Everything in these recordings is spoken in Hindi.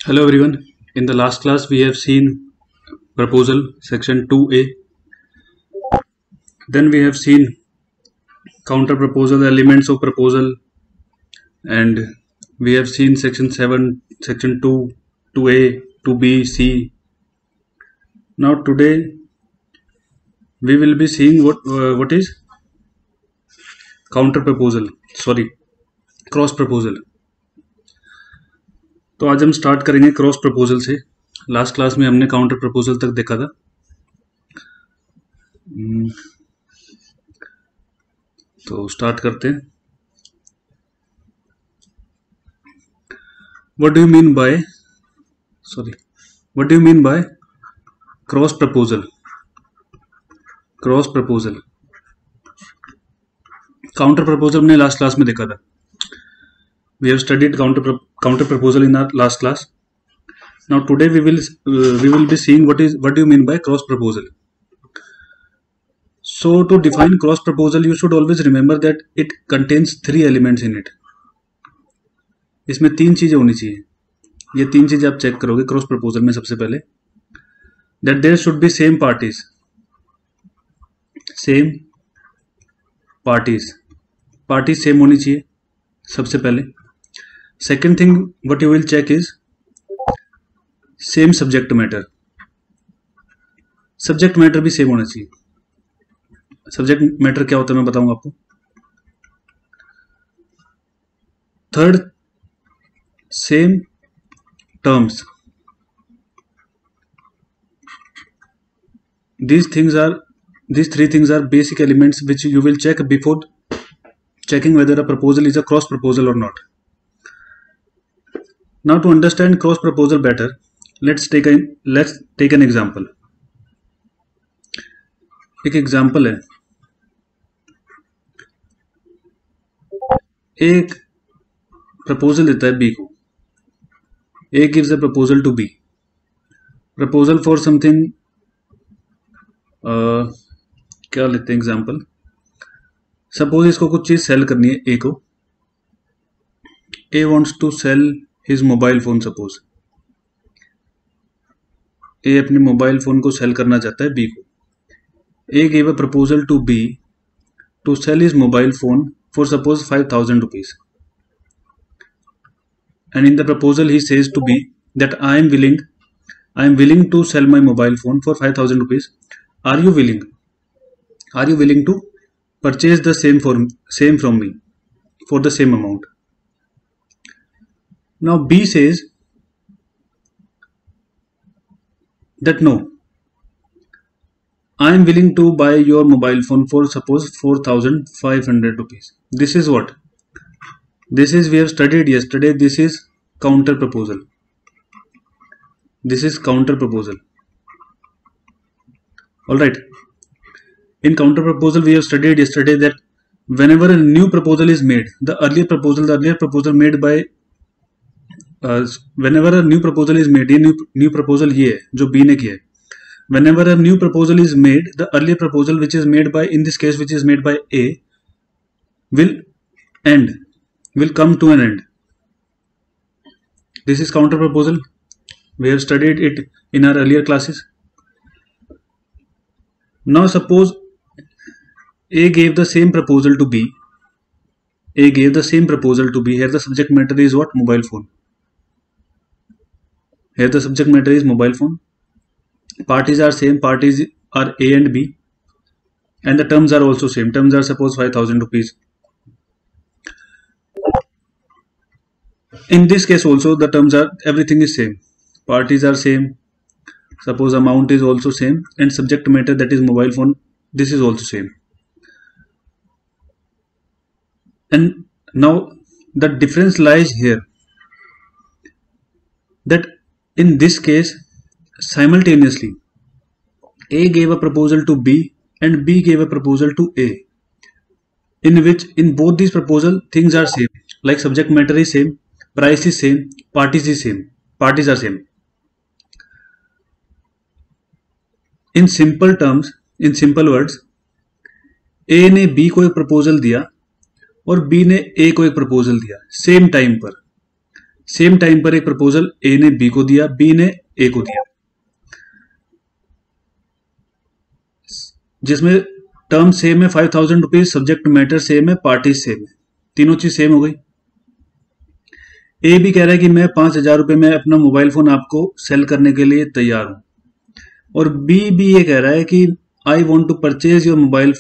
Hello everyone. In the last class we have seen proposal section 2a. Then we have seen counter proposal, elements of proposal, and we have seen section 7, section 2, 2a, 2b, c. Now today we will be seeing what is counter proposal, sorry, cross proposal. तो आज हम स्टार्ट करेंगे क्रॉस प्रपोजल से. लास्ट क्लास में हमने काउंटर प्रपोजल तक देखा था. तो स्टार्ट करते हैं. What do you mean by cross proposal? Cross proposal, counter proposal हमने लास्ट क्लास में देखा था. We have studied counter proposal in our last class. Now today we will be seeing what do you mean by cross proposal. So to define cross proposal you should always remember that it contains three elements in it. इसमें तीन चीजें होनी चाहिए. ये तीन चीजें आप चेक करोगे क्रॉस प्रपोजल में. सबसे पहले that there should be same parties. Party same होनी चाहिए सबसे पहले. Second thing what you will check is same subject matter. Subject matter भी सेम होना चाहिए. सब्जेक्ट मैटर क्या होता है मैं बताऊंगा आपको. Third, same terms. These three things are basic elements which you will check before checking whether a proposal is a cross proposal or not. Now to understand cross proposal better, let's take an example. एक एग्जाम्पल है. एक प्रपोजल देता है बी को. A gives a proposal to B. Proposal for something, क्या लेते हैं एग्जाम्पल. सपोज इसको कुछ चीज सेल करनी है ए को. A wants to sell his mobile phone. Suppose A अपने मोबाइल फोन को सेल करना चाहता है बी को. A gave a proposal to B to sell his mobile phone for suppose 5,000 rupees. And in the proposal he says to B that I am willing to sell my mobile phone for 5,000 rupees. Are you willing to purchase the same from me for the same amount? Now B says that no, I am willing to buy your mobile phone for suppose 4,500 rupees. This is what? This is, we have studied yesterday, this is counter proposal. Alright. In counter proposal we have studied yesterday that whenever a new proposal is made, the earlier proposal made by whenever a new proposal is made, ये new proposal ये है जो B ने किया है. Whenever a new proposal is made, the earlier proposal which is made by, in this case which is made by A, will come to an end. This is counter proposal. We have studied it in our earlier classes. Now suppose A gave the same proposal to B. Here the subject matter is what? Mobile phone. Here the subject matter is mobile phone. Parties are same. Parties are A and B. And the terms are also same. Terms are suppose 5,000 rupees. In this case also the terms are, everything is same. Parties are same. Suppose amount is also same. And subject matter, that is mobile phone, this is also same. And now the difference lies here, that in this case simultaneously A gave a proposal to B and B gave a proposal to A, in which in both these proposal things are same, like subject matter is same, price is same, parties are same. In simple terms, in simple words, A ने B को एक प्रपोजल दिया और B ने A को एक प्रपोजल दिया सेम टाइम पर. सेम टाइम पर एक प्रपोजल ए ने बी को दिया, बी ने ए को दिया, जिसमें टर्म सेम है, 5,000 रुपीज, सब्जेक्ट मैटर सेम है, पार्टी सेम है, तीनों चीज सेम हो गई। ए भी कह रहा है कि मैं 5,000 रुपए में अपना मोबाइल फोन आपको सेल करने के लिए तैयार हूं, और बी भी ये कह रहा है कि I want to purchase your mobile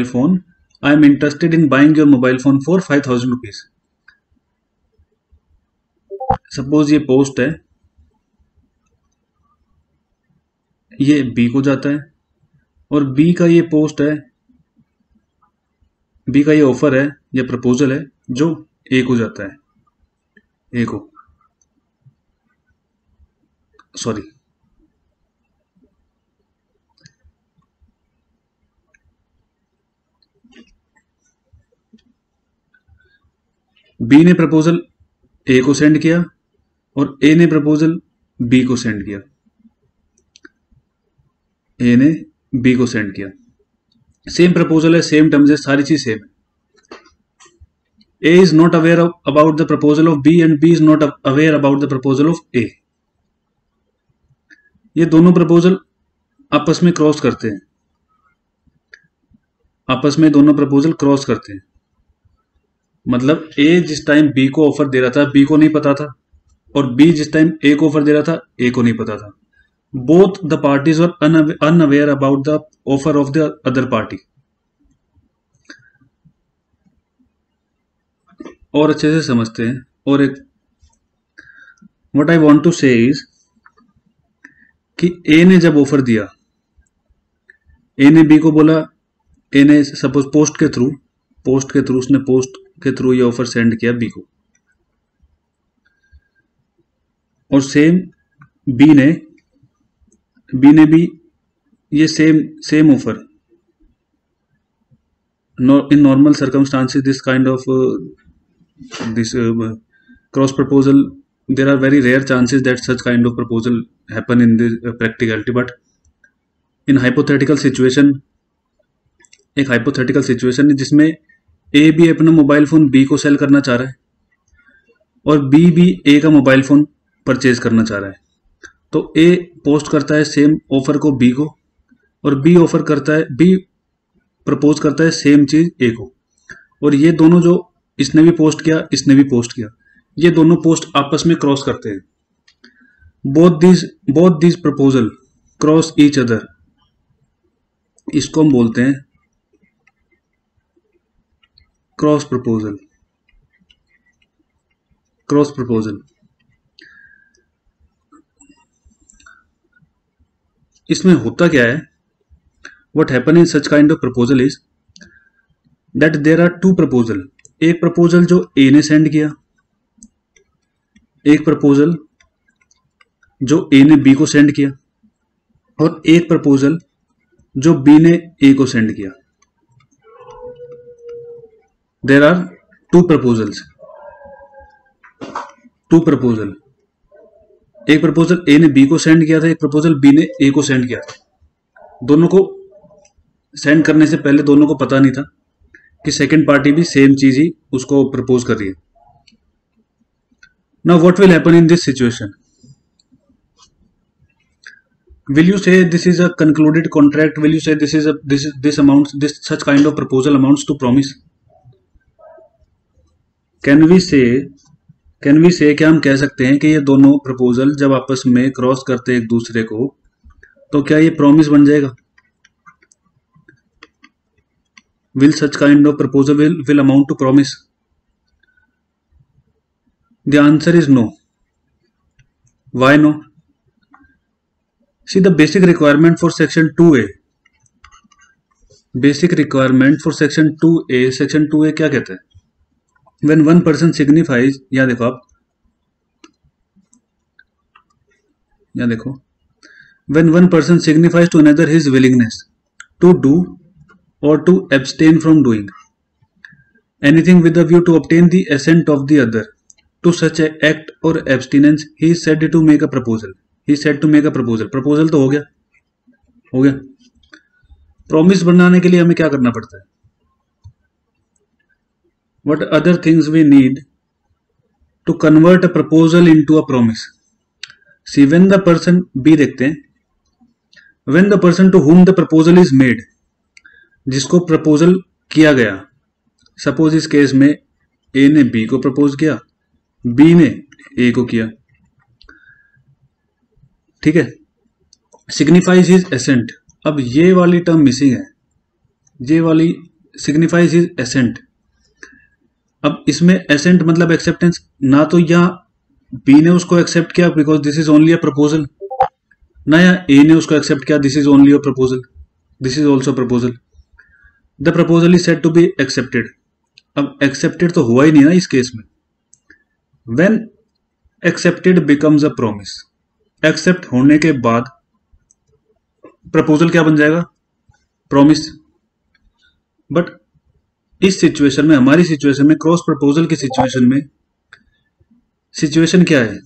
phone, I am interested in buying your mobile phone for 5,000 rupees. Suppose ये पोस्ट है, ये बी को जाता है, और बी का ये पोस्ट है, बी का ये ऑफर है, ये प्रपोजल है जो ए को जाता है, ए को, सॉरी, बी ने प्रपोजल ए को सेंड किया और ए ने प्रपोजल बी को सेंड किया, ए ने बी को सेंड किया, सेम प्रपोजल है, सेम टर्म्स है, सारी चीज सेम है। A is not aware about the proposal of B and B is not aware about the proposal of A. ये दोनों प्रपोजल आपस में क्रॉस करते हैं, आपस में दोनों प्रपोजल क्रॉस करते हैं, मतलब A जिस टाइम B को ऑफर दे रहा था B को नहीं पता था, और B जिस टाइम A को ऑफर दे रहा था A को नहीं पता था। Both the parties were unaware about the offer of the other party. और अच्छे से समझते हैं। और एक व्हाट आई वांट टू से इज कि ए ने जब ऑफर दिया, ए ने बी को बोला, ए ने सपोज पोस्ट के थ्रू ये ऑफर सेंड किया बी को, और सेम बी ने भी ये same offer, in normal circumstances this kind of cross proposal, there are very rare chances that such kind of proposal happen in this practicality, but in hypothetical situation, एक hypothetical situation है जिसमें ए भी अपना मोबाइल फोन बी को सेल करना चाह रहा है और बी भी ए का मोबाइल फोन परचेज करना चाह रहा है, तो ए पोस्ट करता है सेम ऑफर को बी को, और बी प्रपोज करता है सेम चीज ए को, और ये दोनों जो इसने भी पोस्ट किया, इसने भी पोस्ट किया, ये दोनों पोस्ट आपस में क्रॉस करते हैं। Both this proposal cross each other, इसको हम बोलते हैं क्रॉस प्रपोजल। इसमें होता क्या है, what happen in such kind of proposal is that there are two proposal, एक प्रपोजल जो ए ने सेंड किया, एक प्रपोजल जो ए ने बी को सेंड किया, और एक प्रपोजल जो बी ने ए को सेंड किया। देयर आर टू प्रपोजल, एक प्रपोजल ए ने बी को सेंड किया था, एक प्रपोजल बी ने ए को सेंड किया था। दोनों को सेंड करने से पहले दोनों को पता नहीं था कि सेकंड पार्टी भी सेम चीज ही उसको प्रपोज कर रही है। Now what will happen in this situation? Will you say this is a concluded contract? Will you say this such kind of proposal amounts to promise? Can we say क्या हम कह सकते हैं कि ये दोनों प्रपोजल जब आपस में क्रॉस करते हैं एक दूसरे को, तो क्या ये प्रॉमिस बन जाएगा? Will such kind of proposal will amount to promise? The answer is no. Why no? See, the basic requirement for section 2A, section 2A क्या कहता है? When one person signifies, यहाँ देखो, when one person signifies to another his willingness to do or to abstain from doing anything with a view to obtain the assent of the other to such an act or abstinence, he is said to make a proposal. Proposal तो हो गया। प्रॉमिस बनाने के लिए हमें क्या करना पड़ता है? What other things we need to convert a proposal into a promise. See, when the person, B देखते हैं, when the person to whom the proposal is made, जिसको प्रपोजल किया गया, सपोज इस केस में ए ने बी को प्रपोज किया, बी ने ए को किया, ठीक है, सिग्निफाइज हिज एसेंट. अब ये वाली टर्म मिसिंग है, ये वाली सिग्निफाइज हिज एसेंट. अब इसमें एसेंट मतलब एक्सेप्टेंस, ना तो यहाँ बी ने उसको एक्सेप्ट किया because this is only a proposal, ना यहाँ ए ने उसको एक्सेप्ट किया this is only a proposal, this is also proposal. The proposal is said to be accepted. अब एक्सेप्टेड तो हुआ ही नहीं ना इस केस में. When accepted becomes a promise, accept होने के बाद प्रपोजल क्या बन जाएगा, प्रॉमिस. बट इस सिचुएशन में, हमारी सिचुएशन में, क्रॉस प्रपोजल की सिचुएशन में, सिचुएशन क्या है,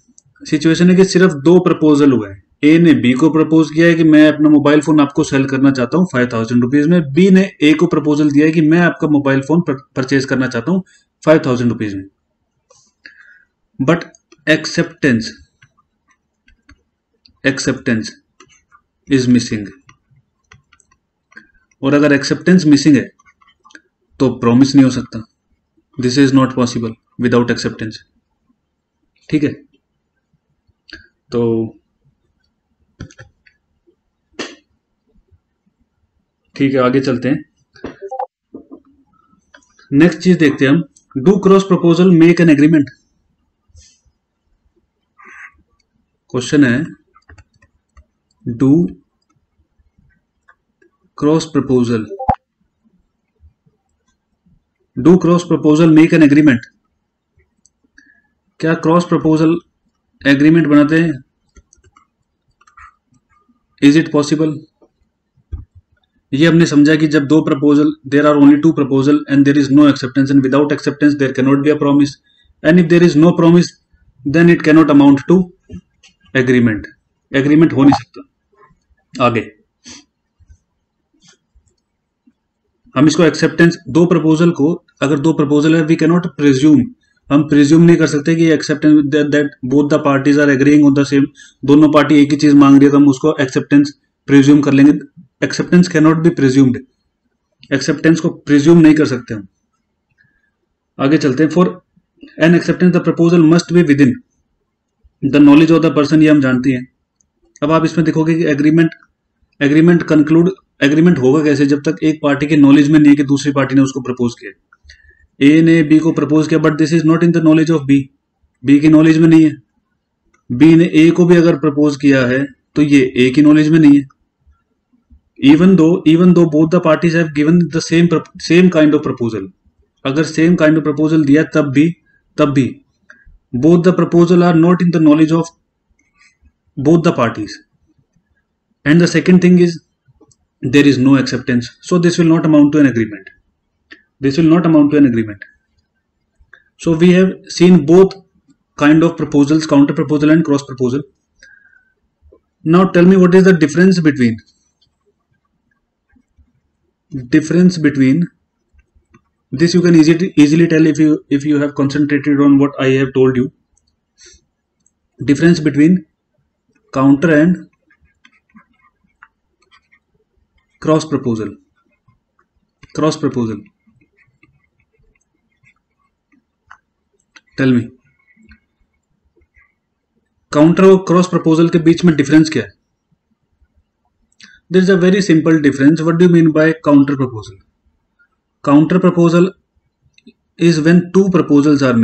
सिचुएशन है कि सिर्फ दो प्रपोजल हुए हैं. ए ने बी को प्रपोज किया है कि मैं अपना मोबाइल फोन आपको सेल करना चाहता हूं 5000 रुपीज में. बी ने ए को प्रपोजल दिया है कि मैं आपका मोबाइल फोन परचेज करना चाहता हूं 5000 रुपीज में. But acceptance is missing. और अगर एक्सेप्टेंस मिसिंग है तो प्रॉमिस नहीं हो सकता. This is not possible without acceptance. ठीक है, तो ठीक है, आगे चलते हैं. नेक्स्ट चीज देखते हैं हम. Do cross proposal make an agreement. Question है, do cross proposal make an agreement. क्या क्रॉस प्रपोजल एग्रीमेंट बनाते हैं? Is it possible? ये हमने समझा कि जब दो proposal, there are only two proposal and there is no acceptance, and without acceptance there can not be a promise, and if there is no promise then it can not amount to agreement. Agreement हो नहीं सकता. आगे हम इसको एक्सेप्टेंस, दो प्रपोजल को, अगर दो प्रपोजल है वी कैन नॉट प्रिज्यूम, हम प्रिज्यूम नहीं कर सकते कि acceptance that both the parties are agreeing on the same. दोनों पार्टी एक ही चीज मांग रही है तो हम उसको एक्सेप्टेंस प्रिज्यूम कर लेंगे. Acceptance can not be presumed. Acceptance को प्रिज्यूम नहीं कर सकते हम. आगे चलते हैं. For an acceptance the proposal must be with in the knowledge of the person. ये हम जानते हैं. अब आप इसमें देखोगे कि एग्रीमेंट कंक्लूड, एग्रीमेंट होगा कैसे जब तक एक पार्टी के नॉलेज में नहीं है कि दूसरी पार्टी ने उसको प्रपोज किया. ए ने बी को प्रपोज किया but this is not in the knowledge of B. B की नॉलेज में नहीं है. बी ने ए को भी अगर प्रपोज किया है तो ये ए की नॉलेज में नहीं है. Even though both the parties have given the same kind of proposal. अगर सेम काइंड ऑफ प्रपोजल दिया तब भी both the proposal are not in the knowledge of both the parties. And the second thing is there is no acceptance, so this will not amount to an agreement. So we have seen both kind of proposals, counter proposal and cross proposal. Now tell me, what is the difference between this? You can easily tell if you have concentrated on what I have told you. Difference between counter and cross proposal. Tell me, counter और क्रॉस प्रपोजल के बीच में डिफरेंस क्या है? There is a very simple difference. What do you mean by counter proposal? Counter proposal is when two proposals are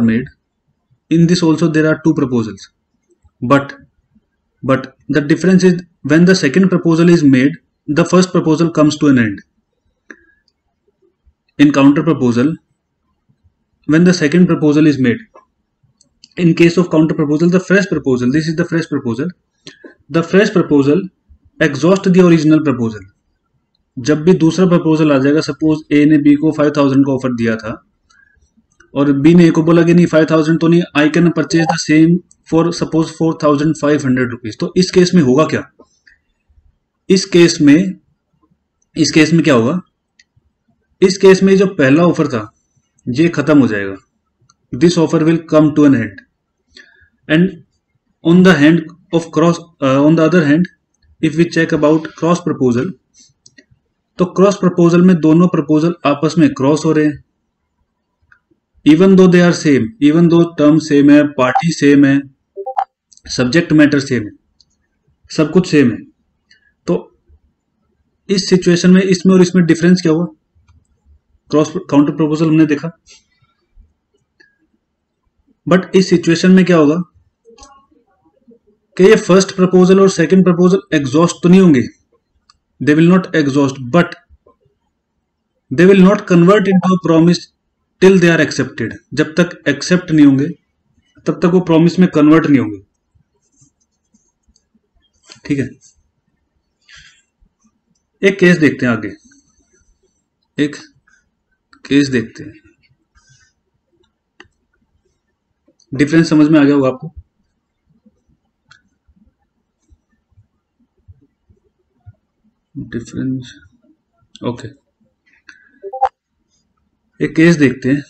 made. In this also there are two proposals, but the difference is when the second proposal is made, the first proposal comes to an end. In counter proposal, when the second proposal is made, in case of counter proposal, the fresh proposal, this is the fresh proposal, the fresh proposal exhaust the original proposal. जब भी दूसरा प्रपोजल आ जाएगा, सपोज ए ने बी को 5000 का ऑफर दिया था और बी ने ए को बोला कि नहीं 5000 तो नहीं, I can purchase the same for suppose 4500 rupees. तो इस केस में होगा क्या? इस केस में क्या होगा? इस केस में जो पहला ऑफर था ये खत्म हो जाएगा, this offer will come to an end. And on the hand of cross, on the other hand if we check about cross proposal, तो क्रॉस प्रपोजल में दोनों प्रपोजल आपस में क्रॉस हो रहे हैं, even though they are same, even though term same है, पार्टी सेम है, सब्जेक्ट मैटर सेम है, सब कुछ सेम है। तो इस सिचुएशन में इसमें और इसमें डिफरेंस क्या हुआ? क्रॉस काउंटर प्रपोजल हमने देखा, बट इस सिचुएशन में क्या होगा कि ये फर्स्ट प्रपोजल और सेकंड प्रपोजल एग्जॉस्ट तो नहीं होंगे, they will not exhaust, but they will not convert into a promise till they are accepted. जब तक एक्सेप्ट नहीं होंगे तब तक वो प्रॉमिस में कन्वर्ट नहीं होंगे। ठीक है, एक केस देखते हैं आगे, एक केस देखते हैं, डिफरेंस समझ में आ गया होगा आपको। डिफरेंस, ओके, एक केस देखते हैं,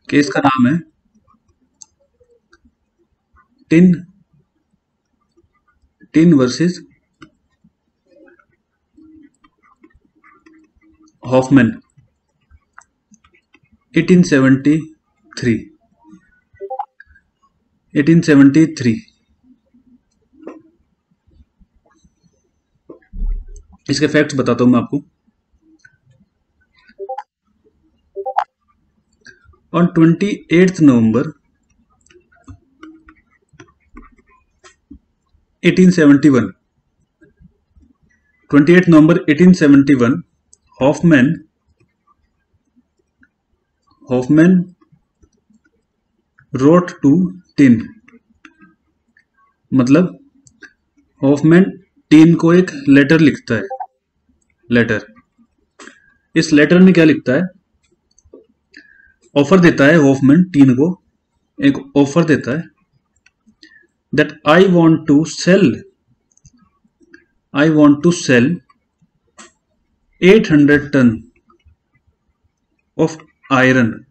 केस का नाम है टिन वर्सेस हॉफमैन 1873। इसके फैक्ट्स बताता हूं मैं आपको। On 28 November 1871, 28 November 1871, Hoffman wrote to Tinn, मतलब हॉफमैन टिन को एक लेटर लिखता है। लेटर, इस लेटर में क्या लिखता है? ऑफर देता है हॉफमैन टिन को, एक ऑफर देता है that I want to sell 800 ton of iron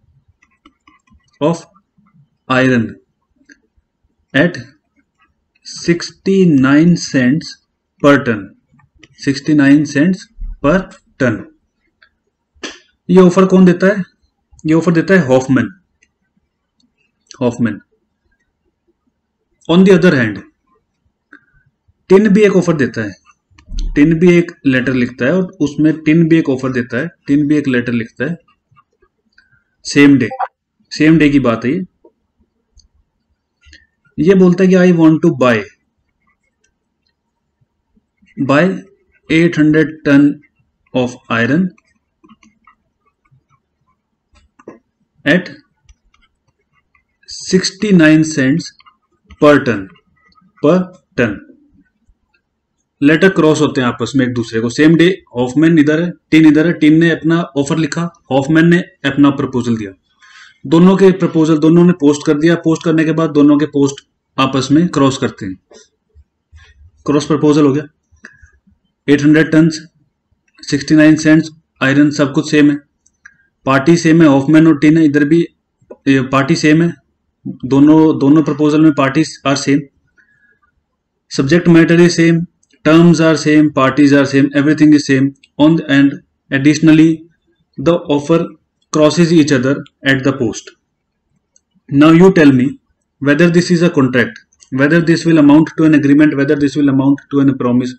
at 69 cents per ton, 69 cents per ton। ये ऑफर कौन देता है? ये ऑफर देता है Hoffman. On the other hand Tinn भी एक ऑफर देता है, टिन भी एक लेटर लिखता है, और उसमें टिन भी एक ऑफर देता है, टिन भी एक लेटर लिखता है सेम डे की बात है ये बोलता है कि I want to buy 800 ton of iron at 69 cents per ton. Letter cross होते हैं आपस में एक दूसरे को, सेम डे, हॉफमैन इधर है, टिन ने अपना ऑफर लिखा, हॉफमैन ने अपना प्रपोजल दिया, दोनों के प्रपोजल दोनों ने पोस्ट कर दिया। पोस्ट करने के बाद दोनों के पोस्ट आपस में क्रॉस करते हैं, क्रॉस प्रपोजल हो गया। 800 टन 69 सेंट्स आयरन, सब कुछ सेम है, पार्टी सेम है, हॉफमैन और टिन है, इधर भी पार्टी सेम है, दोनों प्रपोजल में parties are same, subject matter is same, terms are same, parties are same, everything is same on the end. Additionally, the offer crosses each other at the post. Now you tell me whether this is a contract, whether this will amount to an agreement, whether this will amount to a promise.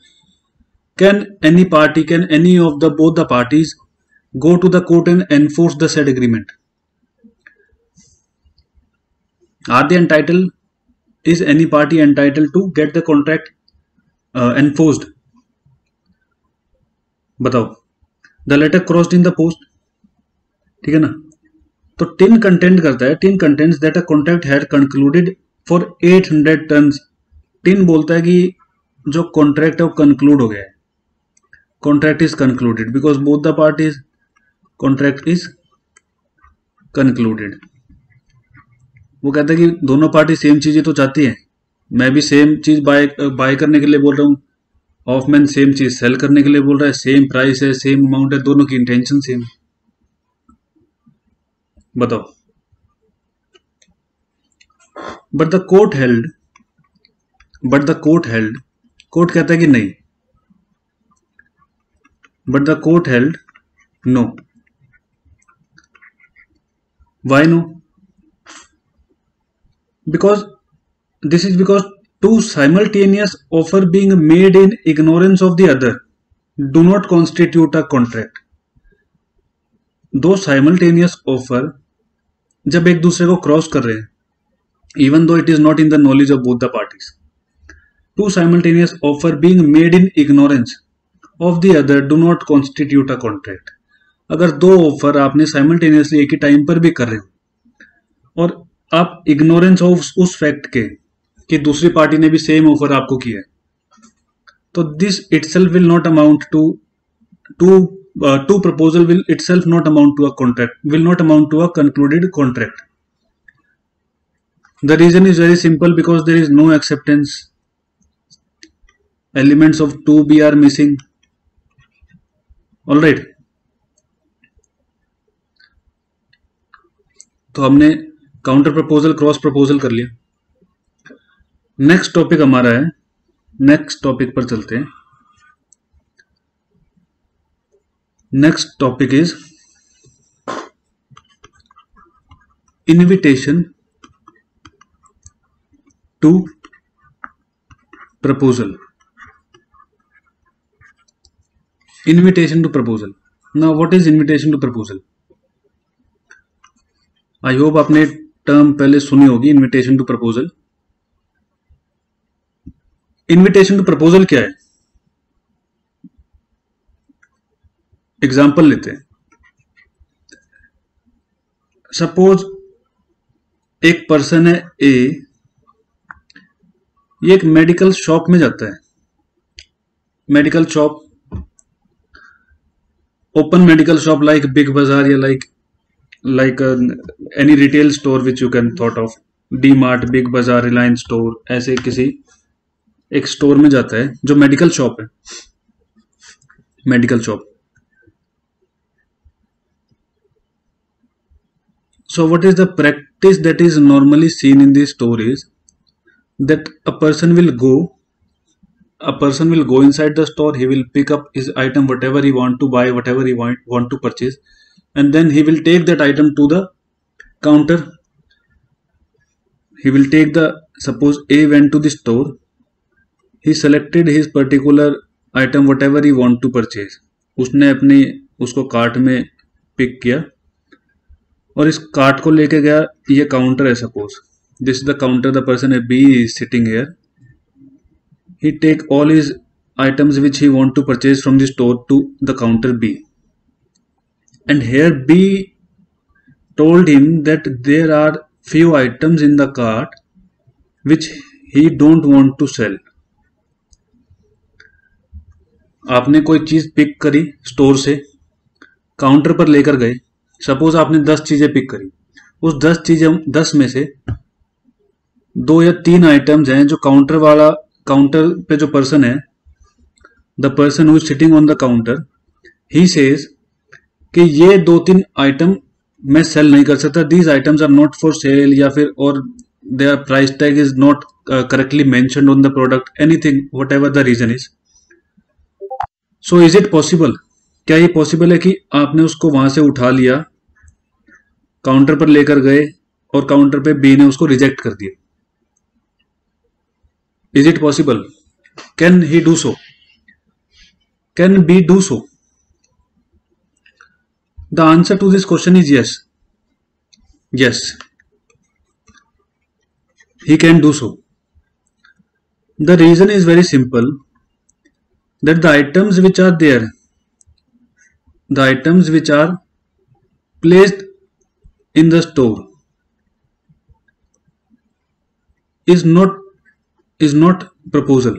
Can any of both the parties go to the court and enforce the said agreement? Are they entitled? Is any party entitled to get the contract enforced? बताओ। The letter crossed in the post, ठीक है ना। तो टिन कंटेंट करता है, Tinn contents that a contract had concluded for 800 tons. Tinn बोलता है कि जो कॉन्ट्रैक्ट है वो कंक्लूड हो गया है, contract is concluded because both the parties, contract is concluded. वो कहता है कि दोनों पार्टी सेम चीजें तो चाहती है, मैं भी सेम चीज बाय करने के लिए बोल रहा हूँ, हॉफमैन सेम चीज सेल करने के लिए बोल रहा है, सेम प्राइस है, सेम अमाउंट है, दोनों की इंटेंशन सेम है। बताओ। But the court held, court कहता है कि नहीं, but the court held no. Why no? Because this is because two simultaneous offer being made in ignorance of the other do not constitute a contract. दो simultaneous offer जब एक दूसरे को क्रॉस कर रहे हैं, even though it is not in the knowledge of both the parties, two simultaneous offer being made in ignorance of the other do not constitute a contract. अगर दो ऑफर आपने साइमल्टेनियसली एक ही टाइम पर भी कर रहे हो और आप इग्नोरेंस ऑफ उस फैक्ट के कि दूसरी पार्टी ने भी सेम ऑफर आपको किया है, तो this itself will not amount to proposal will itself not amount to a contract, will not amount to a concluded contract. The reason is very simple, because there is no acceptance, elements of 2B are missing. Alright, तो हमने काउंटर प्रपोजल, क्रॉस प्रपोजल कर लिया. नेक्स्ट टॉपिक हमारा है, नेक्स्ट टॉपिक पर चलते हैं. Next topic is invitation to proposal. Invitation to proposal. Now what is invitation to proposal? I hope आपने टर्म पहले सुनी होगी, invitation to proposal. Invitation to proposal क्या है? एग्जाम्पल लेते हैं. सपोज एक पर्सन है ए, ये एक मेडिकल शॉप में जाता है. Medical shop, open medical shop like big बाजार या like any retail store which you can thought of, D mart, big बाजार, रिलायंस स्टोर, ऐसे किसी एक स्टोर में जाता है जो मेडिकल शॉप है. Medical shop. So what is the practice that is normally seen in this store is that a person will go inside the store, he will pick up his item, whatever he want to buy, whatever he want to purchase, and then he will take that item to the counter. He will take the, suppose A went to the store, he selected his particular item, whatever he want to purchase. उसने अपनी उसको कार्ट में पिक किया और इस कार्ट को लेके गया. ये काउंटर है, suppose this is the counter, the person है B is sitting here. He take all his items which he want to purchase from the store to the counter B, and here B told him that there are few items in the cart which he don't want to sell. आपने कोई चीज पिक करी स्टोर से, काउंटर पर लेकर गए. सपोज आपने 10 चीजें पिक करी, उस 10 में से 2 या 3 आइटम्स हैं जो काउंटर पे जो पर्सन है, the person who is sitting on the counter, he says कि ये 2-3 आइटम मैं सेल नहीं कर सकता, these items are not for sale, या फिर और their price tag is not correctly mentioned on the product, anything whatever the reason is. So is it possible, क्या ये पॉसिबल है कि आपने उसको वहां से उठा लिया, काउंटर पर लेकर गए और काउंटर पे बी ने उसको रिजेक्ट कर दिया? Is it possible? Can he do so? Can be do so? The answer to this question is yes. Yes, he can do so. The reason is very simple, that the items which are there, the items which are placed in the store is not proposal.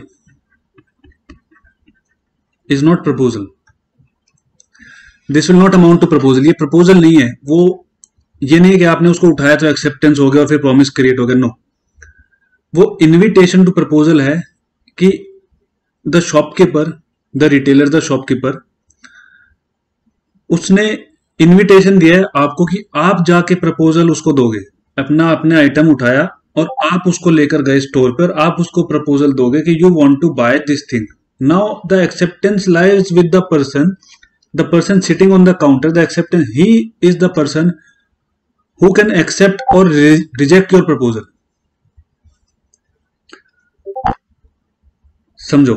Is not proposal. This will not amount to proposal. ये प्रपोजल नहीं है. वो ये नहीं कि आपने उसको उठाया तो एक्सेप्टेंस हो गया और फिर प्रॉमिस क्रिएट हो गया. नो, वो इनविटेशन टू प्रपोजल है कि the shopkeeper, the retailer, the shopkeeper, उसने इनविटेशन दिया है आपको कि आप जाके प्रपोजल उसको दोगे, अपने आइटम उठाया और आप उसको लेकर गए स्टोर पर, आप उसको प्रपोजल दोगे कि you want to buy this thing. Now the acceptance lies with the person sitting on the counter. The acceptance, he is the person who can accept और रिजेक्ट योर प्रपोजल. समझो,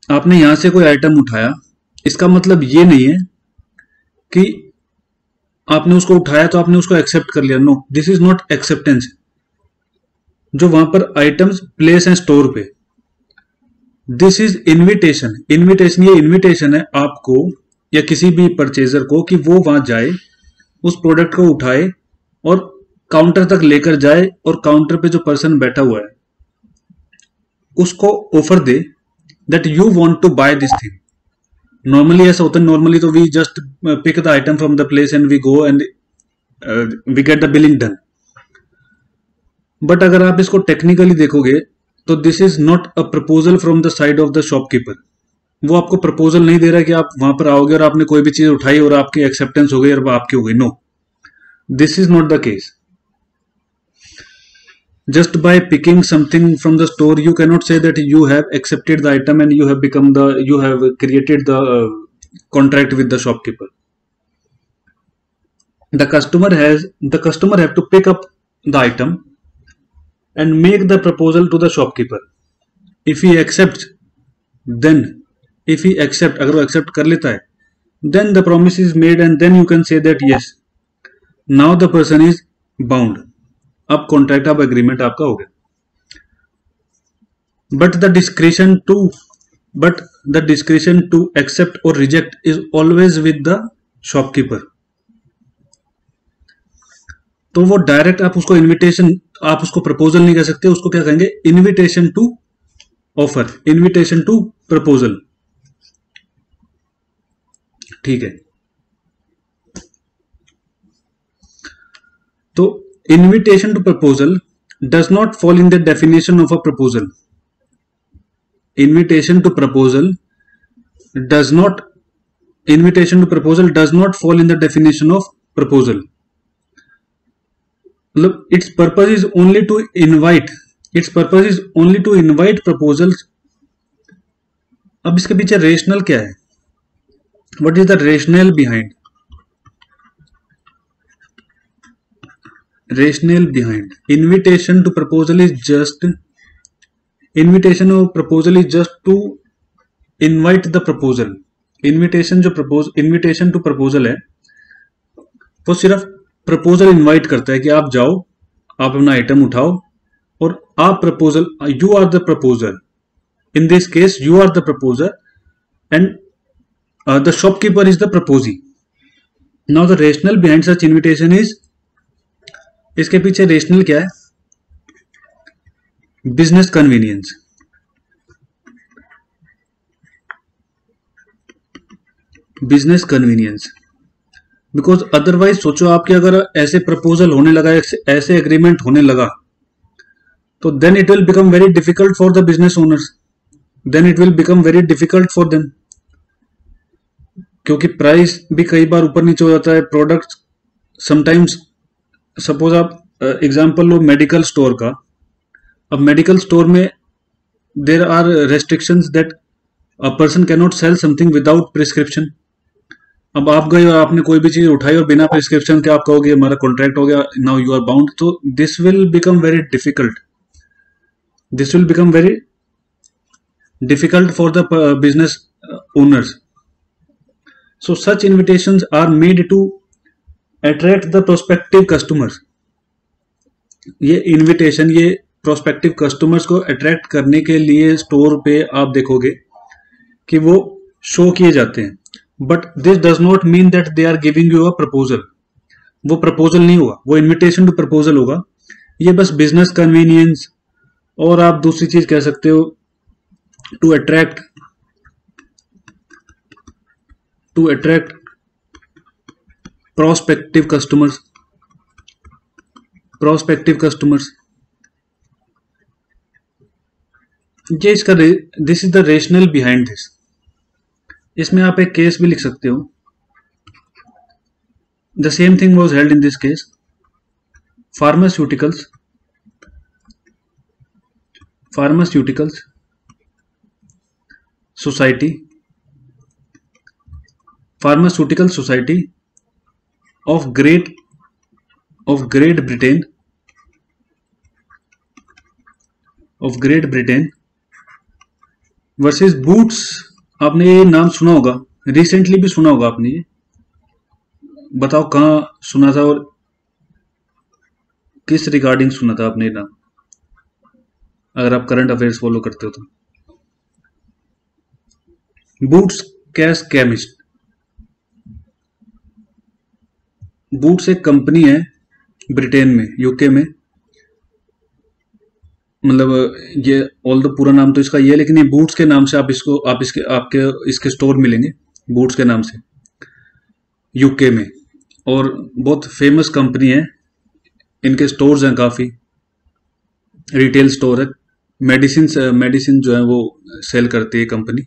आपने यहां से कोई आइटम उठाया, इसका मतलब ये नहीं है कि आपने उसको उठाया तो आपने उसको एक्सेप्ट कर लिया. No, this is not acceptance. जो वहां पर आइटम्स प्लेस हैं स्टोर पे, दिस इज इनविटेशन. इनविटेशन, ये इनविटेशन है आपको या किसी भी परचेजर को कि वो वहां जाए, उस प्रोडक्ट को उठाए और काउंटर तक लेकर जाए और काउंटर पे जो पर्सन बैठा हुआ है उसको ऑफर दे that you want to buy this thing. Normally ऐसा होता है, नॉर्मली तो we just pick the item from the place and we go and we get the billing done. But अगर आप इसको टेक्निकली देखोगे तो this is not a proposal from the side of the shopkeeper. वो आपको प्रपोजल नहीं दे रहा कि आप वहां पर आओगे और आपने कोई भी चीज उठाई और आपकी एक्सेप्टेंस हो गई और वो आपकी हो गई. No, this is not the case. Just by picking something from the store, you cannot say that you have accepted the item and you have created the contract with the shopkeeper. The customer have to pick up the item and make the proposal to the shopkeeper. If he accepts, अगर वो accept कर लेता है, then the promise is made and then you can say that yes, now the person is bound. अब कॉन्ट्रैक्ट ऑफ एग्रीमेंट आपका हो गया. But the discretion to accept और reject is always with the shopkeeper. तो वो डायरेक्ट आप उसको प्रपोजल नहीं कह सकते, उसको क्या कहेंगे? Invitation to offer, invitation to proposal. ठीक है. तो invitation to proposal does not fall in the definition of a proposal. Invitation to proposal does not fall in the definition of proposal. Its purpose is only to invite proposals. अब इसके पीछे रेशनल क्या है? What is the rationale behind? Rationale behind invitation to proposal is just to invite the proposal. Invitation to proposal है, वो सिर्फ प्रपोजल इनवाइट करता है कि आप जाओ, आप अपना आइटम उठाओ और आप proposal, you are the proposer. In this case you are the proposer and the shopkeeper is the proposee. Now the rationale behind such invitation is, इसके पीछे रेशनल क्या है? Business convenience. Business convenience. Because otherwise सोचो आपके अगर ऐसे प्रपोजल होने लगा, ऐसे एग्रीमेंट होने लगा, तो then it will become very difficult for the business owners. क्योंकि प्राइस भी कई बार ऊपर नीचे हो जाता है. प्रोडक्ट समटाइम्स, सपोज आप एग्जांपल लो मेडिकल स्टोर का. अब मेडिकल स्टोर में there are restrictions that a person can not sell something without prescription. अब आप गए और आपने कोई भी चीज उठाई और बिना प्रिस्क्रिप्शन के आप कहोगे हमारा कॉन्ट्रैक्ट हो गया, नाउ यू आर बाउंड. तो this will become very difficult for the business owners. So such invitations are made to attract the prospective customers. ये इनविटेशन, ये प्रोस्पेक्टिव कस्टमर्स को अट्रैक्ट करने के लिए स्टोर पे आप देखोगे कि वो शो किए जाते हैं. But this does not mean that they are giving you a proposal. वो प्रपोजल नहीं होगा, वो इनविटेशन टू प्रपोजल होगा. ये बस बिजनेस कन्वीनियंस, और आप दूसरी चीज कह सकते हो टू अट्रैक्ट prospective customers. ये इसका this is the rationale behind this. इसमें आप एक केस भी लिख सकते हो. The same thing was held in this case. Pharmaceuticals Society Pharmaceutical Society of Great Britain versus boots. आपने ये नाम सुना होगा, रिसेंटली भी सुना होगा आपने. ये बताओ कहाँ सुना था और किस रिगार्डिंग सुना था आपने ये नाम, अगर आप करंट अफेयर्स फॉलो करते हो तो. Boots cash chemist. बूट्स एक कंपनी है ब्रिटेन में, यूके में. मतलब ये ऑल द पूरा नाम तो इसका ये है, लेकिन ये बूट्स के नाम से आप इसके स्टोर मिलेंगे बूट्स के नाम से यूके में. और बहुत फेमस कंपनी है, इनके स्टोर्स हैं काफ़ी, रिटेल स्टोर है. मेडिसिन जो है वो सेल करती है कंपनी.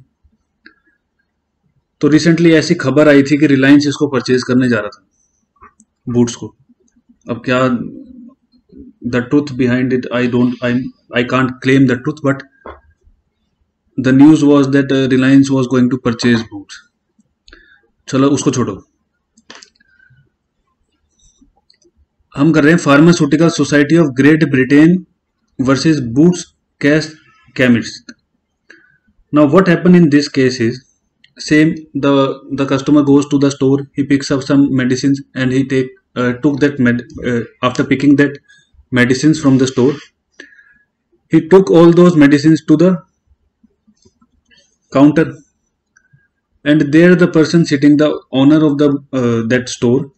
तो रिसेंटली ऐसी खबर आई थी कि रिलायंस इसको परचेज करने जा रहा था, बूट्स को. अब क्या the truth behind it, I can't claim the truth, but the news was that Reliance was going to purchase boots. चलो उसको छोड़ो, हम कर रहे हैं pharmaceutical society of great Britain versus boots cash chemist. Now what happened in this case is same. The customer goes to the store, he picks up some medicines and he took that after picking that medicines from the store, he took all those medicines to the counter, and there the person sitting, the owner of the that store,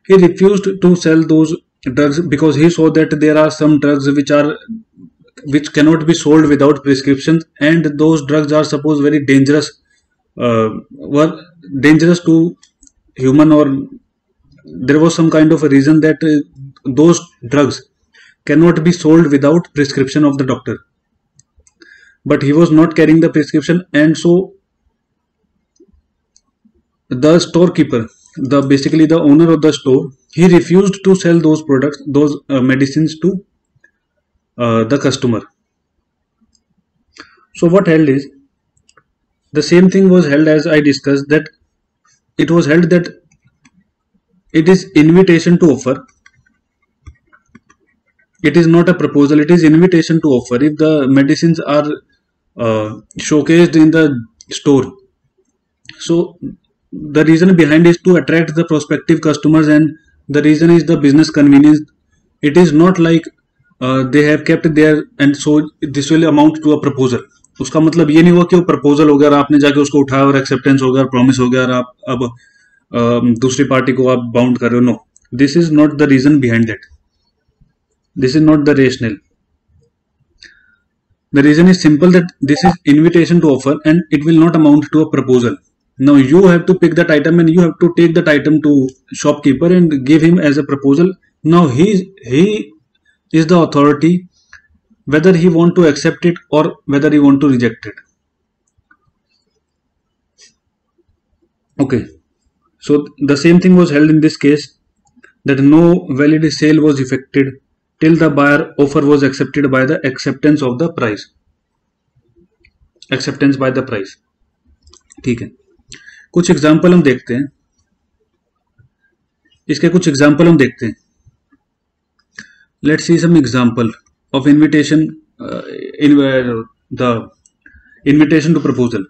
he refused to sell those drugs because he saw that there are some drugs which cannot be sold without prescriptions, and those drugs are supposed very dangerous, were dangerous to human, or there was some kind of a reason that those drugs cannot be sold without prescription of the doctor. But he was not carrying the prescription, and so the storekeeper, basically the owner of the store, he refused to sell those products, those medicines to the customer. So what held is, the same thing was held as I discussed, that it was held that it is invitation to offer. It is not a proposal, it is invitation to offer. If the medicines are showcased in the store, so the reason behind is to attract the prospective customers, and the reason is the business convenience. It is not like they have kept there and so this will amount to a proposal. उसका मतलब ये नहीं हुआ कि वो प्रपोजल हो गया और आपने जाके उसको उठाया और एक्सेप्टेंस हो गया और प्रॉमिस हो गया और आप अब दूसरी पार्टी को आप बाउंड कर रहे हो. No, this is not the reason behind that. This is not the rationale. The reason is simple, that this is invitation to offer and it will not amount to a proposal. Now you have to pick that item and you have to take that item to shopkeeper and give him as a proposal. Now he is the authority whether he want to accept it or whether he want to reject it. Okay, so the same thing was held in this case, that no valid sale was effected till the buyer offer was accepted by the acceptance of the price. Acceptance by the price. ठीक है, कुछ एग्जाम्पल हम देखते हैं. इसके कुछ एग्जाम्पल हम देखते हैं. Let's see some example of invitation the invitation to proposal.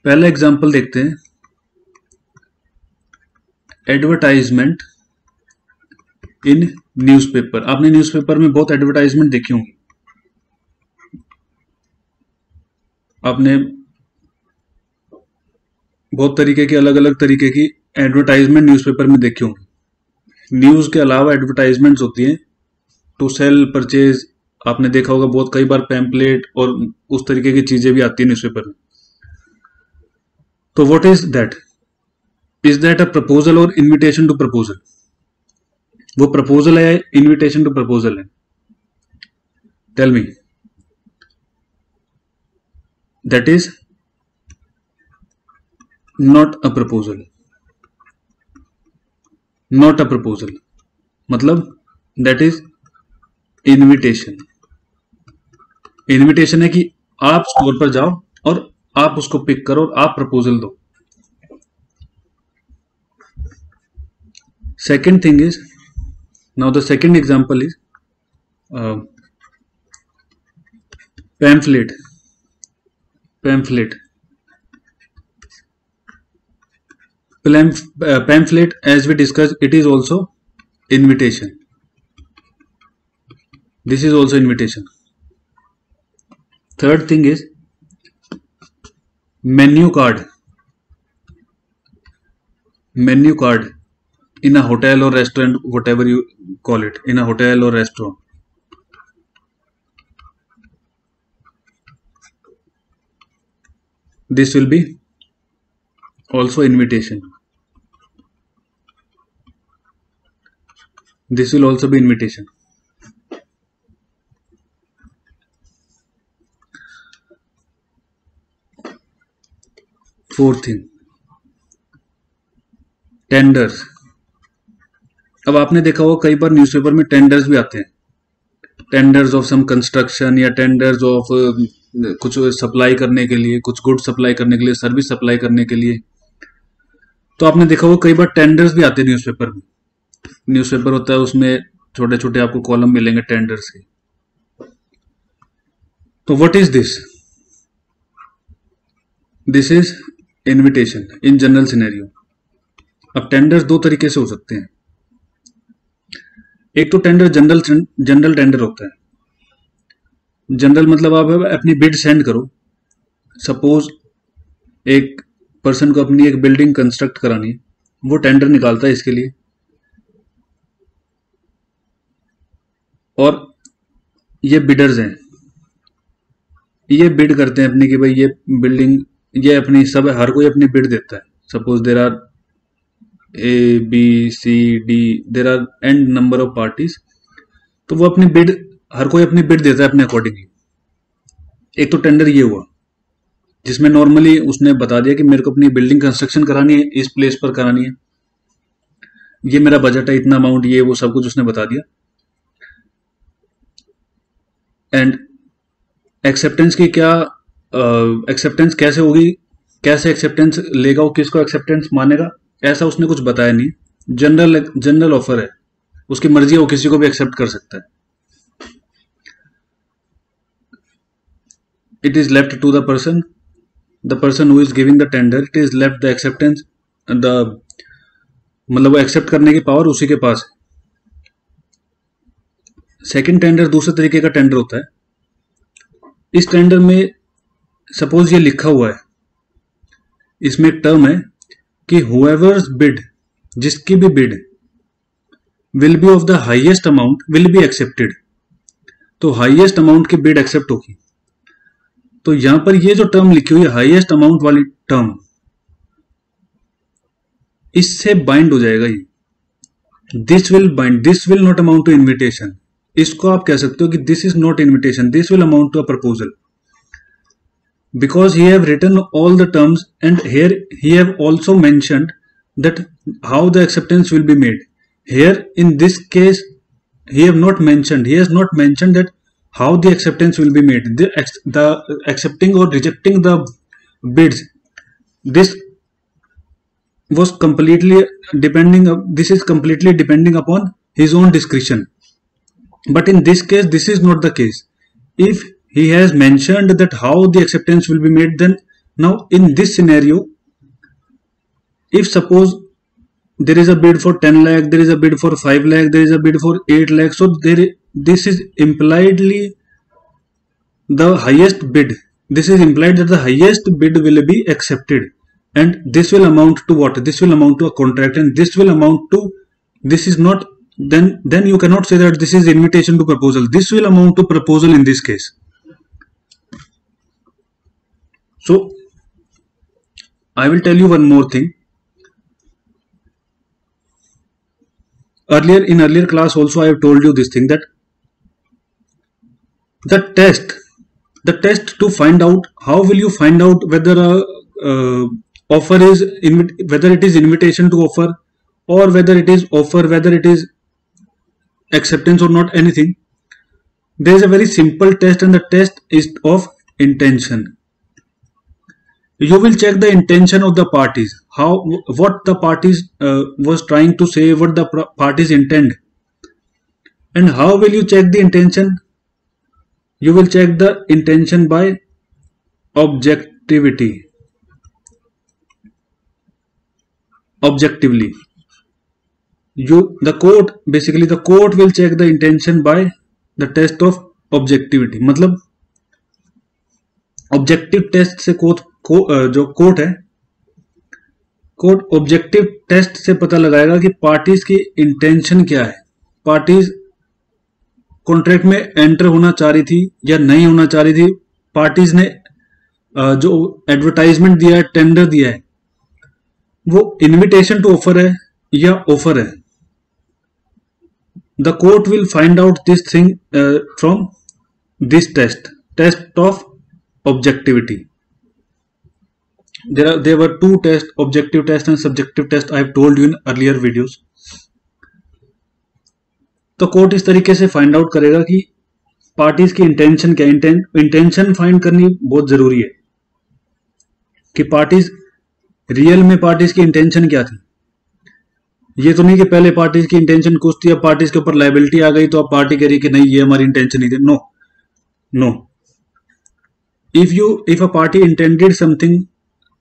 पहला एग्जाम्पल देखते हैं, एडवर्टाइजमेंट इन न्यूज़पेपर. आपने न्यूज़पेपर में बहुत एडवर्टाइजमेंट देखी होंगी. आपने बहुत तरीके की, अलग अलग तरीके की एडवर्टाइजमेंट न्यूज़पेपर में देखी होंगी. न्यूज़ के अलावा एडवर्टाइजमेंट्स होती हैं टू सेल, परचेज. आपने देखा होगा बहुत कई बार पैम्पलेट और उस तरीके की चीजें भी आती है न्यूज़पेपर में. तो what is that? Is that a proposal और इन्विटेशन टू प्रपोजल? वो प्रपोजल है, इन्विटेशन टू प्रपोजल है? Tell me. That is not a proposal. Not a proposal, मतलब दैट इज इनविटेशन। इनविटेशन है कि आप स्टोर पर जाओ और आप उसको पिक करो और आप प्रपोजल दो। Second thing is, now the second example is pamphlet. Pamphlet, as we discussed, it is also invitation. This is also invitation. Third thing is menu card. Menu card in a hotel or restaurant, whatever you call it, in a hotel or restaurant. This will be also invitation. This will also be invitation. Fourth thing, tenders. अब आपने देखा होगा कई बार न्यूज़पेपर में टेंडर्स भी आते हैं, टेंडर्स ऑफ सम कंस्ट्रक्शन या टेंडर्स ऑफ कुछ सप्लाई करने के लिए, कुछ गुड सप्लाई करने के लिए, सर्विस सप्लाई करने के लिए। तो आपने देखा होगा कई बार टेंडर्स भी आते हैं न्यूज़पेपर में। न्यूज़पेपर होता है, उसमें छोटे छोटे आपको कॉलम मिलेंगे टेंडर्स के। तो what is this? This is invitation in general scenario. अब टेंडर्स दो तरीके से हो सकते हैं। एक तो टेंडर जनरल टेंडर होता है। जनरल मतलब आप अपनी बिड सेंड करो। सपोज एक पर्सन को अपनी एक बिल्डिंग कंस्ट्रक्ट करानी है, वो टेंडर निकालता है इसके लिए, और ये बिडर्स हैं, ये बिड करते हैं अपनी कि भाई ये बिल्डिंग, ये अपनी सब, हर कोई अपनी बिड देता है। Suppose there are A, B, C, D, there are n number of parties. तो वो अपनी बिड, हर कोई अपनी बिड देता है अपने अकॉर्डिंगली। एक तो टेंडर ये हुआ जिसमें नॉर्मली उसने बता दिया कि मेरे को अपनी बिल्डिंग कंस्ट्रक्शन करानी है, इस प्लेस पर करानी है, ये मेरा बजट है, इतना अमाउंट, ये वो सब कुछ उसने बता दिया। एंड एक्सेप्टेंस की क्या, एक्सेप्टेंस कैसे होगी, कैसे एक्सेप्टेंस लेगा, वो किसको एक्सेप्टेंस मानेगा, ऐसा उसने कुछ बताया नहीं। जनरल ऑफर है, उसकी मर्जी है, वो किसी को भी एक्सेप्ट कर सकता है। It is left to the person who is giving the tender, it is left the acceptance, मतलब वो एक्सेप्ट करने की पावर उसी के पास है। सेकंड टेंडर दूसरे तरीके का टेंडर होता है। इस टेंडर में सपोज ये लिखा हुआ है, इसमें एक टर्म है कि whoever's bid, जिसकी भी bid will be of the highest amount will be accepted. तो हाईएस्ट अमाउंट की बिड एक्सेप्ट होगी। तो यहां पर ये जो टर्म लिखी हुई है हाईएस्ट अमाउंट वाली टर्म, इससे बाइंड हो जाएगा ये। This will bind, this will not amount to invitation. इसको आप कह सकते हो कि this is not invitation, this will amount to a proposal, because he have written all the terms and here he have also mentioned that how the acceptance will be made. Here in this case he has not mentioned that how the acceptance will be made. The accepting or rejecting the bids, this was completely this is completely depending upon his own discretion. But in this case this is not the case. If he has mentioned that how the acceptance will be made, then now in this scenario, if suppose there is a bid for 10 lakh, there is a bid for 5 lakh, there is a bid for 8 lakh, so this is impliedly the highest bid. This is implied that the highest bid will be accepted, and this will amount to what? This will amount to a contract, and this will amount to, this is not, then you cannot say that this is invitation to proposal. This will amount to proposal in this case. So I will tell you one more thing. In earlier class also I have told you this thing, that the test to find out, how will you find out whether a offer is, whether it is invitation to offer or whether it is offer, whether it is acceptance or not, anything, there is a very simple test, and the test is of intention. You will check the intention of the parties, what the parties was trying to say, what the parties intend. And how will you check the intention? You will check the intention by objectivity. Objectively, the court will check the intention by the test of objectivity. मतलब ऑब्जेक्टिव टेस्ट से जो कोर्ट है, कोर्ट ऑब्जेक्टिव टेस्ट से पता लगाएगा कि पार्टीज की इंटेंशन क्या है, पार्टीज कॉन्ट्रैक्ट में एंटर होना चाह रही थी या नहीं होना चाह रही थी, पार्टीज ने जो एडवर्टाइजमेंट दिया है, टेंडर दिया है, वो इनविटेशन टू ऑफर है या ऑफर है. The court will find out this thing from this test of objectivity. There were two tests, objective test and subjective test. I have told you in earlier videos. तो कोर्ट इस तरीके से फाइंड आउट करेगा कि पार्टीज की इंटेंशन क्या. इंटेंशन फाइंड करनी बहुत जरूरी है कि पार्टीज रियल में पार्टीज की इंटेंशन क्या थी. ये तो नहीं कि पहले पार्टीज की इंटेंशन कुछ थी, अब पार्टीज के ऊपर लायबिलिटी आ गई तो अब पार्टी कह रही कि नहीं ये हमारी इंटेंशन नहीं थी. No. If a party intended something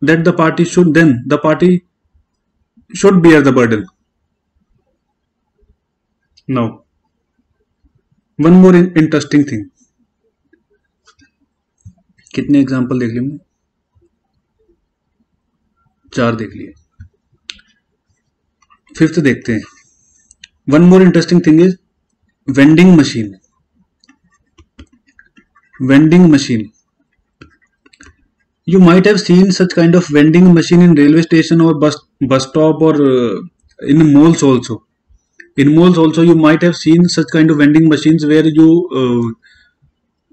that the party should, then the party should bear the burden. Now, one more interesting thing. कितने एग्जाम्पल देख लिए हमने? 4 देख लिए. 5th देखते हैं. One more interesting thing is vending machine. Vending machine. You might have seen such kind of vending machine in railway station or bus stop or in malls also. In malls also you might have seen such kind of vending machines where you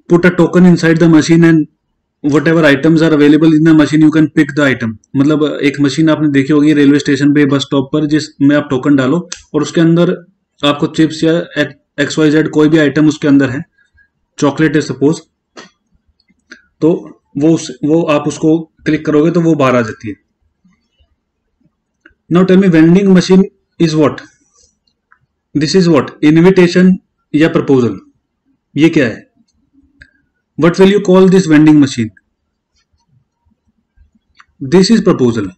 put a token inside the machine and whatever items are available in the machine you can pick the item. मतलब एक मशीन आपने देखी होगी रेलवे स्टेशन पे, बस स्टॉप पर, जिसमें आप टोकन डालो और उसके अंदर आपको चिप्स या XYZ कोई भी आइटम उसके अंदर है, चॉकलेट है सपोज, तो वो आप उसको क्लिक करोगे तो वो बाहर आ जाती है. Now tell me, vending machine is what? This is what? Invitation या प्रपोजल? ये क्या है? What will you call this vending machine? This is proposal.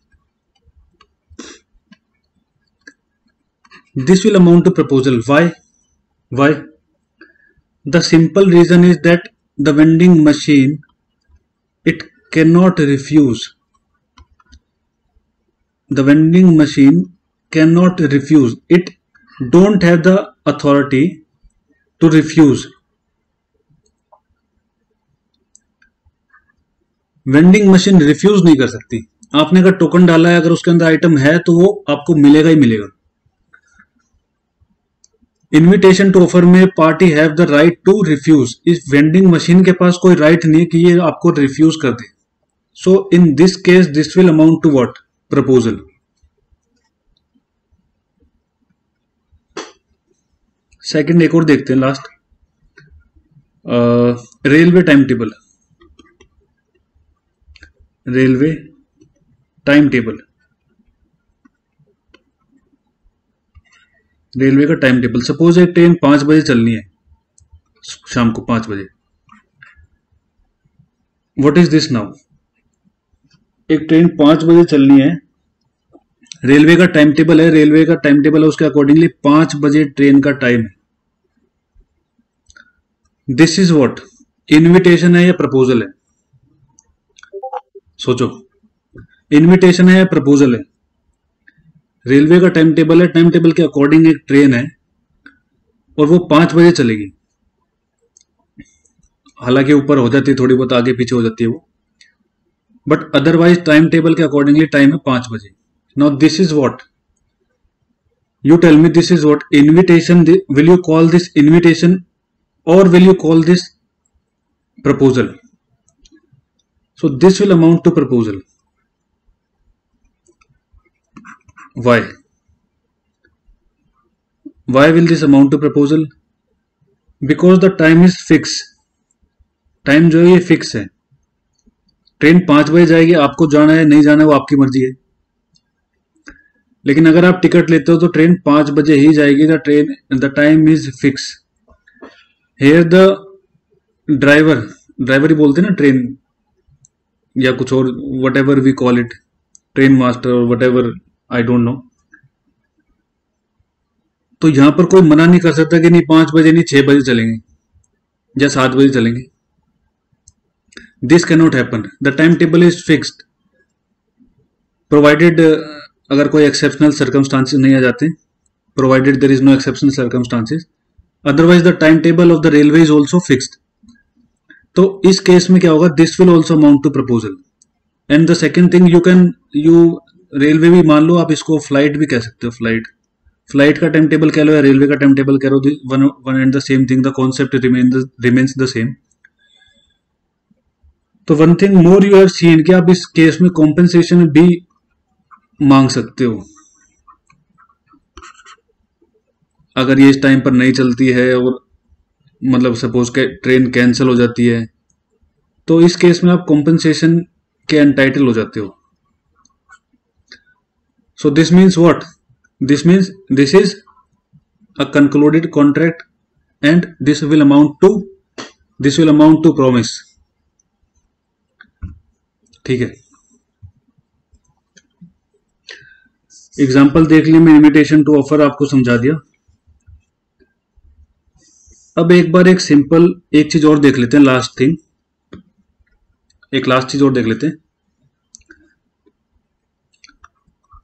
This will amount to proposal. Why? The simple reason is that the vending machine, it cannot refuse. The vending machine cannot refuse. It don't have the authority to refuse. Vending machine refuse नहीं कर सकती. आपने अगर टोकन डाला है, अगर उसके अंदर आइटम है तो वो आपको मिलेगा ही मिलेगा. इन्विटेशन टू ऑफर में party have the right to refuse. इस वेंडिंग मशीन के पास कोई राइट नहीं कि ये आपको रिफ्यूज कर दे. So in this case this will amount to what? Proposal. Second एक और देखते हैं, last. Railway time table. Railway time table. Railway का टाइम टेबल. सपोज एक ट्रेन 5 बजे चलनी है, शाम को 5 बजे. What is this now? एक ट्रेन 5 बजे चलनी है, रेलवे का टाइम टेबल है, रेलवे का टाइम टेबल है, उसके अकॉर्डिंगली 5 बजे ट्रेन का टाइम है. This is what? इनविटेशन है या प्रपोजल है? सोचो, इनविटेशन है या प्रपोजल है? रेलवे का टाइम टेबल है, टाइम टेबल के अकॉर्डिंग एक ट्रेन है और वो 5 बजे चलेगी. हालांकि ऊपर हो जाती है, थोड़ी बहुत आगे पीछे हो जाती है वो, बट अदरवाइज टाइम टेबल के अकॉर्डिंगली टाइम है 5 बजे. Now this is what? You tell me, this is what? Invitation. Will you call this invitation or will you call this proposal? So this will amount to proposal. Why? Why will this amount to proposal? Because the time is fix. Time जो है ये फिक्स है। ट्रेन 5 बजे जाएगी, आपको जाना है नहीं जाना है वो आपकी मर्जी है। लेकिन अगर आप टिकट लेते हो तो ट्रेन 5 बजे ही जाएगी। The time is fix. Here the driver ही बोलते हैं ना ट्रेन, या कुछ और, whatever we call it, train master और whatever, I don't know. तो यहां पर कोई मना नहीं कर सकता कि नहीं 5 बजे नहीं 6 बजे चलेंगे या 7 बजे चलेंगे। This can not happen. The time table is fixed provided, अगर कोई एक्सेप्शनल सर्कमस्टांसेस नहीं आ जाते, provided there is no exceptional circumstances, otherwise the time table of the railway is also fixed. तो इस केस में क्या होगा, this will also amount to proposal. And the second thing, you railway भी मान लो, आप इसको फ्लाइट भी कह सकते हो। फ्लाइट का टाइम टेबल कह लो या रेलवे का टाइम टेबल कह लो, one and the same thing, the concept remains the same. तो one thing more you have seen कि आप इस केस में कॉम्पेंसेशन भी मांग सकते हो। अगर ये इस टाइम पर नहीं चलती है और मतलब सपोज के ट्रेन कैंसिल हो जाती है, तो इस केस में आप कॉम्पेंसेशन के एंटाइटल हो जाते हो। So this means what? This means this is a concluded contract and this will amount to promise. ठीक है, एग्जाम्पल देख लिया, मैं इन्विटेशन टू ऑफर आपको समझा दिया। अब एक बार एक सिंपल एक चीज और देख लेते हैं, लास्ट चीज और देख लेते हैं,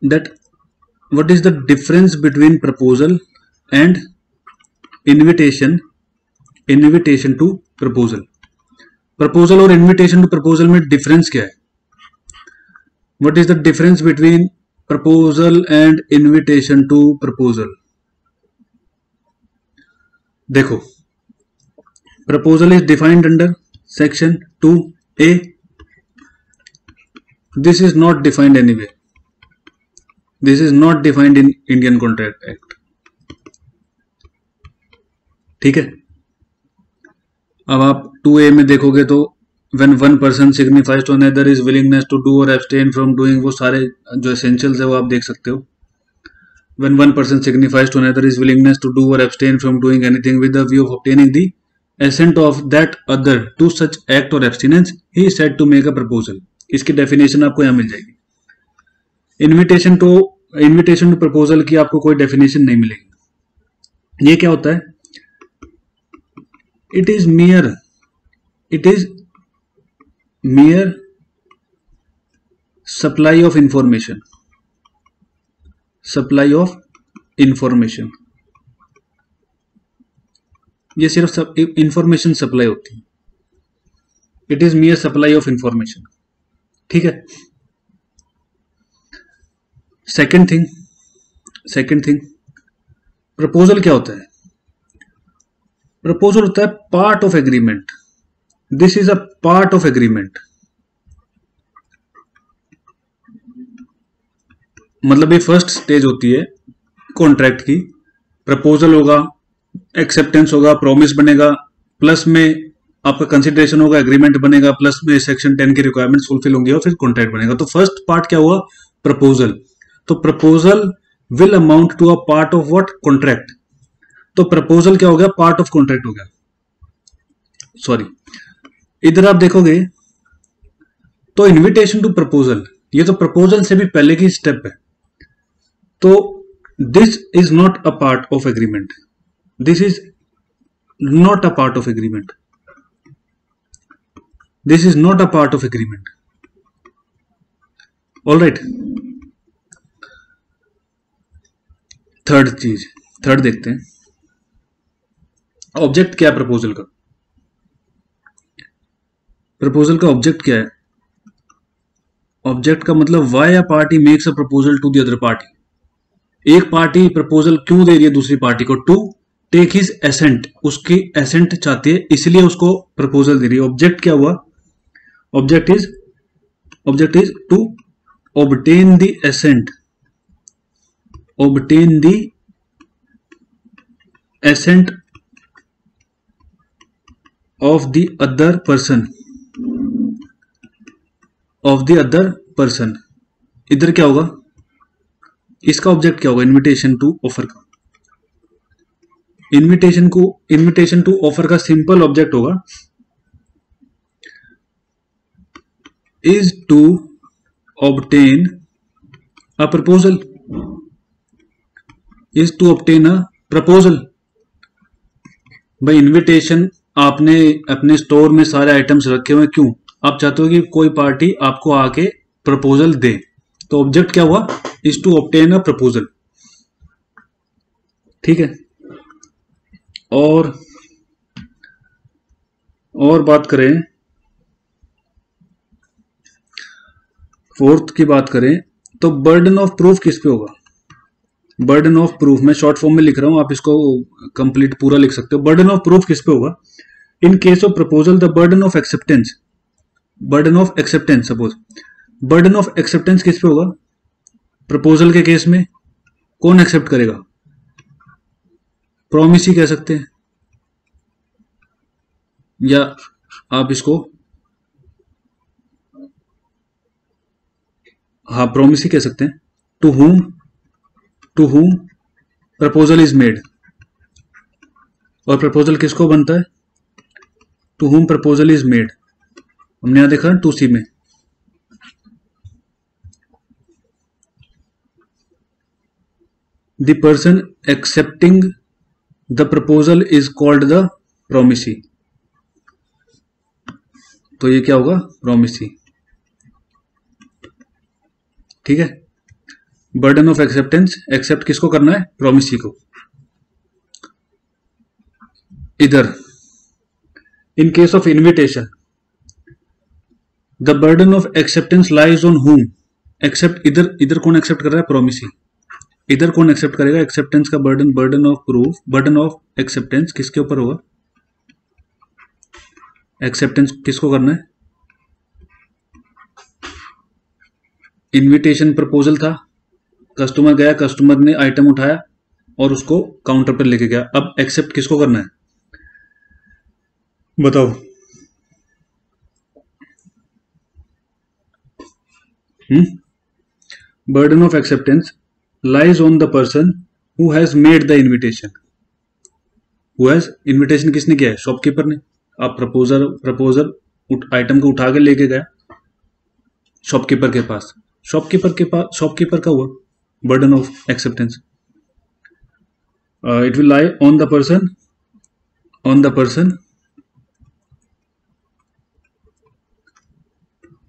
that what is the difference between proposal and invitation to proposal. Proposal और इन्विटेशन टू प्रपोजल में डिफरेंस क्या है? What is the difference between proposal and invitation to proposal? देखो, proposal is defined under section 2A। This is not defined anyway, this is not defined in Indian contract act. ठीक है, अब आप 2A में देखोगे तो when one person signifies to another his willingness to do or abstain from doing, वो सारे जो essentials है वो आप देख सकते हो। when one person signifies to another his willingness to do or abstain from doing anything with the view of obtaining the assent of that other to such act or abstinence, he is said to make a proposal। इसकी डेफिनेशन आपको यहाँ मिल जाएगी। इन्विटेशन टू प्रपोजल की आपको कोई डेफिनेशन नहीं मिलेगी। ये क्या होता है? It is mere supply of information। ये सिर्फ इंफॉर्मेशन सप्लाई होती है। It is mere supply of information. ठीक है, सेकेंड थिंग, प्रपोजल क्या होता है? प्रपोजल होता है part of agreement. This is a part of agreement. मतलब ये फर्स्ट स्टेज होती है कॉन्ट्रैक्ट की। प्रपोजल होगा, एक्सेप्टेंस होगा, प्रॉमिस बनेगा, प्लस में आपका कंसिडरेशन होगा, एग्रीमेंट बनेगा, प्लस में सेक्शन 10 की रिक्वायरमेंट्स फुलफिल होंगी और फिर कॉन्ट्रैक्ट बनेगा। तो फर्स्ट पार्ट क्या हुआ? प्रपोजल। तो proposal will amount to a part of what? Contract. तो प्रपोजल क्या हो गया? पार्ट ऑफ कॉन्ट्रैक्ट हो गया। सॉरी, इधर आप देखोगे तो इन्विटेशन टू प्रपोजल, ये तो प्रपोजल से भी पहले की स्टेप है। तो this is not a part of agreement. This is not a part of agreement. This is not a part of agreement. All right, third देखते हैं, ऑब्जेक्ट क्या है प्रपोजल का? प्रपोजल का ऑब्जेक्ट क्या है? ऑब्जेक्ट का मतलब why a party makes a proposal to the other party. एक पार्टी प्रपोजल क्यों दे रही है दूसरी पार्टी को? टू टेक हिज एसेंट, उसकी एसेंट चाहती है, इसलिए उसको प्रपोजल दे रही है। ऑब्जेक्ट क्या हुआ? Object is to obtain the assent assent of the other person, इधर क्या होगा, इसका ऑब्जेक्ट क्या होगा, इनविटेशन टू ऑफर का। इनविटेशन टू ऑफर का सिंपल ऑब्जेक्ट होगा is to obtain a proposal, is to obtain a proposal. भाई इनविटेशन आपने अपने स्टोर में सारे आइटम्स रखे हुए, क्यों, आप चाहते हो कि कोई पार्टी आपको आके प्रपोजल दे, तो ऑब्जेक्ट क्या हुआ, is to obtain a proposal. ठीक है, और बात करें, फोर्थ की बात करें तो बर्डन ऑफ प्रूफ किस पे होगा। बर्डन ऑफ प्रूफ मैं शॉर्ट फॉर्म में लिख रहा हूं, आप इसको कंप्लीट पूरा लिख सकते हो। बर्डन ऑफ प्रूफ किस पे होगा, in case of proposal the burden of acceptance, suppose burden of acceptance किस पे होगा, प्रपोजल के केस में कौन एक्सेप्ट करेगा, प्रॉमिस ही कह सकते हैं, या आप इसको हाँ प्रॉमिस ही कह सकते हैं। To whom proposal is made, और प्रपोजल किसको बनता है, to whom proposal is made, हमने यहां देखा टू सी में। The person accepting the proposal is called the promisee, तो ये क्या होगा, प्रोमिसी। ठीक है, बर्डन ऑफ एक्सेप्टेंस, एक्सेप्ट किसको करना है, प्रोमिसी को। इधर in case of invitation the burden of acceptance lies on हुम, एक्सेप्ट इधर कौन एक्सेप्ट कर रहा है, प्रोमिसी। इधर कौन एक्सेप्ट करेगा, एक्सेप्टेंस का burden of proof, burden of acceptance किसके ऊपर होगा, एक्सेप्टेंस किसको करना है, इनविटेशन प्रपोजल था, कस्टमर गया, कस्टमर ने आइटम उठाया और उसको काउंटर पर लेके गया, अब एक्सेप्ट किसको करना है, बताओ। Burden of acceptance lies on the person who has made the invitation, invitation किसने किया है, शॉपकीपर ने। आप प्रपोजल आइटम को उठा के लेके गया शॉपकीपर के पास, शॉपकीपर का हुआ burden of acceptance. It will lie on the person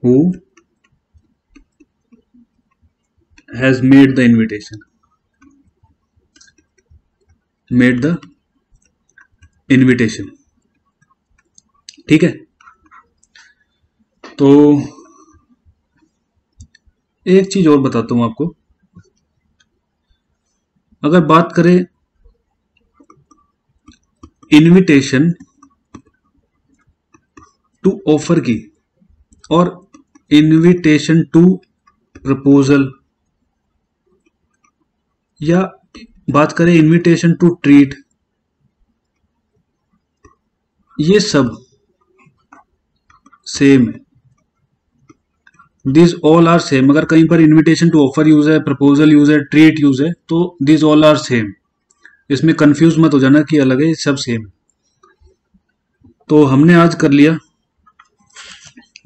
who has made the invitation, ठीक है। तो एक चीज और बताता हूं आपको, अगर बात करें इनविटेशन टू ऑफर की और इनविटेशन टू प्रपोजल, या बात करें इनविटेशन टू ट्रीट, ये सब सेम है, दिस ऑल आर सेम। अगर कहीं पर इनविटेशन टू ऑफर यूज है, प्रपोजल यूज है, ट्रीट यूज है, तो दिस ऑल आर सेम, इसमें कंफ्यूज मत हो जाना कि अलग है, सब सेम है। तो हमने आज कर लिया,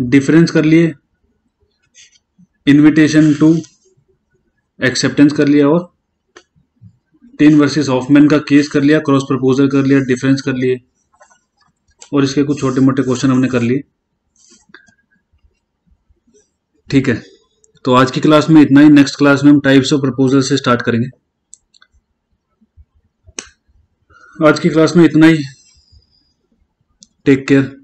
डिफरेंस कर लिए, इनविटेशन टू एक्सेप्टेंस कर लिया, और टिन वर्सेस हॉफमैन का केस कर लिया, क्रॉस प्रपोजल कर लिया, डिफरेंस कर लिए, और इसके कुछ छोटे मोटे क्वेश्चन हमने कर लिए। ठीक है, तो आज की क्लास में इतना ही। नेक्स्ट क्लास में हम टाइप्स ऑफ प्रपोजल से स्टार्ट करेंगे। आज की क्लास में इतना ही, टेक केयर।